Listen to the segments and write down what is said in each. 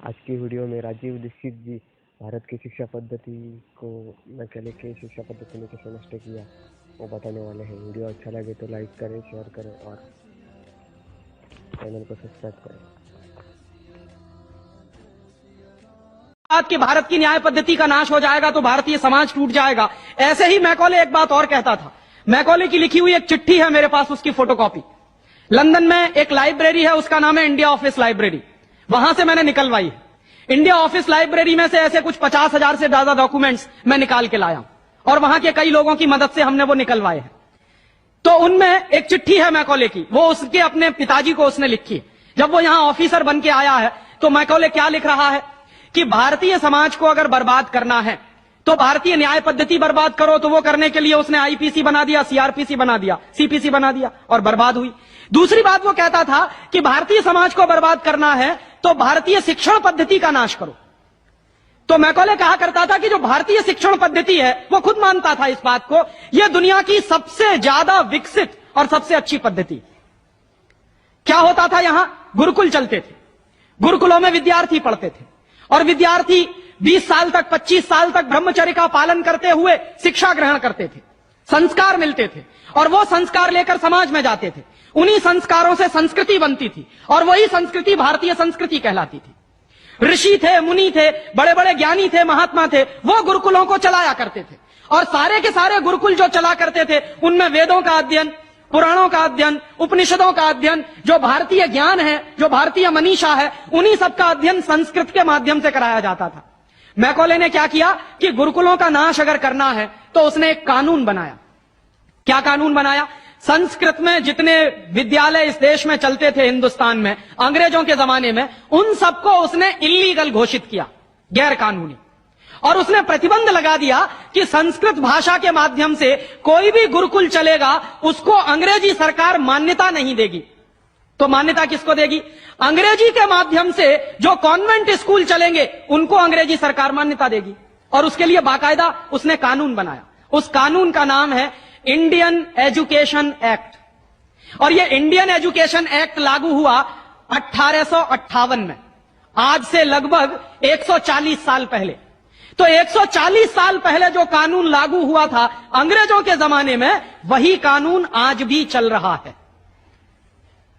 आज की वीडियो में राजीव दीक्षित जी भारत की शिक्षा पद्धति को मैकॉले के शिक्षा पद्धति ने कैसे नष्ट किया वो बताने वाले हैं। वीडियो अच्छा लगे तो लाइक करें, शेयर करें और चैनल को सब्सक्राइब करें। कि भारत की न्याय पद्धति का नाश हो जाएगा तो भारतीय समाज टूट जाएगा, ऐसे ही मैकॉले एक बात और कहता था। मैकॉले की लिखी हुई एक चिट्ठी है मेरे पास, उसकी फोटोकॉपी लंदन में एक लाइब्रेरी है, उसका नाम है इंडिया ऑफिस लाइब्रेरी, वहां से मैंने निकलवाई है। इंडिया ऑफिस लाइब्रेरी में से ऐसे कुछ 50,000 से ज्यादा डॉक्यूमेंट्स मैं निकाल के लाया और वहां के कई लोगों की मदद से हमने वो निकलवाए हैं। तो उनमें एक चिट्ठी है मैकॉले की, वो उसके अपने पिताजी को उसने लिखी है। जब वो यहां ऑफिसर बन के आया है तो मैकॉले क्या लिख रहा है कि भारतीय समाज को अगर बर्बाद करना है तो भारतीय न्याय पद्धति बर्बाद करो। तो वो करने के लिए उसने आईपीसी बना दिया, सीआरपीसी बना दिया, सीपीसी बना दिया और बर्बाद हुई। दूसरी बात वो कहता था कि भारतीय समाज को बर्बाद करना है तो भारतीय शिक्षण पद्धति का नाश करो। तो मैकॉले कहा करता था कि जो भारतीय शिक्षण पद्धति है, वो खुद मानता था इस बात को, यह दुनिया की सबसे ज्यादा विकसित और सबसे अच्छी पद्धति। क्या होता था, यहां गुरुकुल चलते थे, गुरुकुलों में विद्यार्थी पढ़ते थे और विद्यार्थी 20 साल तक 25 साल तक ब्रह्मचर्य का पालन करते हुए शिक्षा ग्रहण करते थे, संस्कार मिलते थे और वो संस्कार लेकर समाज में जाते थे। उन्हीं संस्कारों से संस्कृति बनती थी और वही संस्कृति भारतीय संस्कृति कहलाती थी। ऋषि थे, मुनि थे, बड़े बड़े ज्ञानी थे, महात्मा थे, वो गुरुकुलों को चलाया करते थे और सारे के सारे गुरुकुल जो चला करते थे उनमें वेदों का अध्ययन, पुराणों का अध्ययन, उपनिषदों का अध्ययन, जो भारतीय ज्ञान है, जो भारतीय मनीषा है, उन्हीं सबका अध्ययन संस्कृत के माध्यम से कराया जाता था। मैकॉले ने क्या किया कि गुरुकुलों का नाश अगर करना है तो उसने एक कानून बनाया। क्या कानून बनाया? संस्कृत में जितने विद्यालय इस देश में चलते थे, हिंदुस्तान में अंग्रेजों के जमाने में, उन सबको उसने इल्लीगल घोषित किया, गैर कानूनी। और उसने प्रतिबंध लगा दिया कि संस्कृत भाषा के माध्यम से कोई भी गुरुकुल चलेगा उसको अंग्रेजी सरकार मान्यता नहीं देगी। तो मान्यता किसको देगी? अंग्रेजी के माध्यम से जो कॉन्वेंट स्कूल चलेंगे उनको अंग्रेजी सरकार मान्यता देगी। और उसके लिए बाकायदा उसने कानून बनाया। उस कानून का नाम है इंडियन एजुकेशन एक्ट। और यह इंडियन एजुकेशन एक्ट लागू हुआ 1858 में, आज से लगभग 140 साल पहले। तो 140 साल पहले जो कानून लागू हुआ था अंग्रेजों के जमाने में, वही कानून आज भी चल रहा है।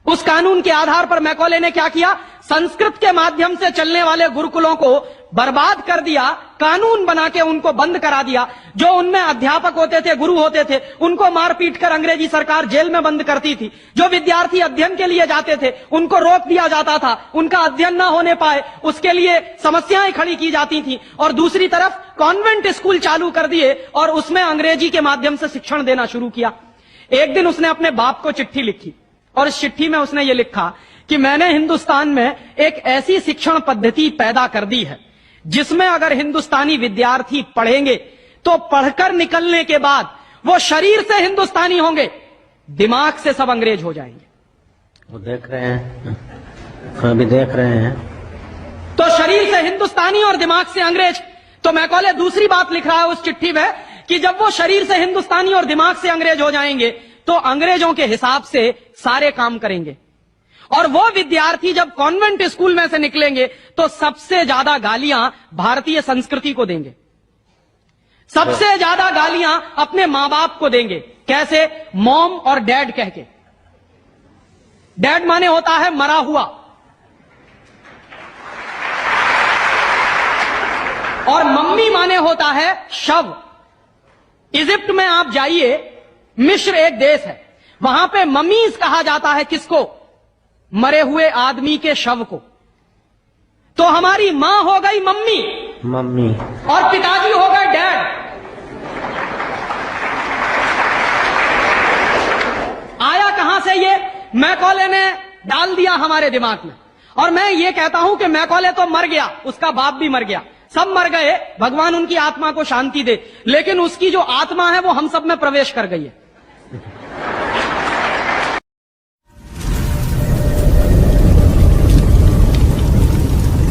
उस कानून के आधार पर मैकॉले ने क्या किया? संस्कृत के माध्यम से चलने वाले गुरुकुलों को बर्बाद कर दिया, कानून बना के उनको बंद करा दिया। जो उनमें अध्यापक होते थे, गुरु होते थे, उनको मार पीट कर अंग्रेजी सरकार जेल में बंद करती थी। जो विद्यार्थी अध्ययन के लिए जाते थे उनको रोक दिया जाता था, उनका अध्ययन ना होने पाए उसके लिए समस्याएं खड़ी की जाती थी। और दूसरी तरफ कॉन्वेंट स्कूल चालू कर दिए और उसमें अंग्रेजी के माध्यम से शिक्षण देना शुरू किया। एक दिन उसने अपने बाप को चिट्ठी लिखी और इस चिट्ठी में उसने ये लिखा कि मैंने हिंदुस्तान में एक ऐसी शिक्षण पद्धति पैदा कर दी है जिसमें अगर हिंदुस्तानी विद्यार्थी पढ़ेंगे तो पढ़कर निकलने के बाद वो शरीर से हिंदुस्तानी होंगे, दिमाग से सब अंग्रेज हो जाएंगे। वो देख रहे हैं, अभी देख रहे हैं। तो शरीर से हिंदुस्तानी और दिमाग से अंग्रेज। तो मैकॉले दूसरी बात लिख रहा है उस चिट्ठी में कि जब वो शरीर से हिंदुस्तानी और दिमाग से अंग्रेज हो जाएंगे तो अंग्रेजों के हिसाब से सारे काम करेंगे। और वो विद्यार्थी जब कॉन्वेंट स्कूल में से निकलेंगे तो सबसे ज्यादा गालियां भारतीय संस्कृति को देंगे, सबसे ज्यादा गालियां अपने मां बाप को देंगे। कैसे? मॉम और डैड कह के। डैड माने होता है मरा हुआ और मम्मी माने होता है शव। इजिप्ट में आप जाइए, मिस्र एक देश है, वहां पे ममीज कहा जाता है किसको? मरे हुए आदमी के शव को। तो हमारी मां हो गई मम्मी और पिताजी हो गए डैड। आया कहां से ये? मैकॉले ने डाल दिया हमारे दिमाग में। और मैं ये कहता हूं कि मैकॉले तो मर गया, उसका बाप भी मर गया, सब मर गए, भगवान उनकी आत्मा को शांति दे, लेकिन उसकी जो आत्मा है वो हम सब में प्रवेश कर गई है।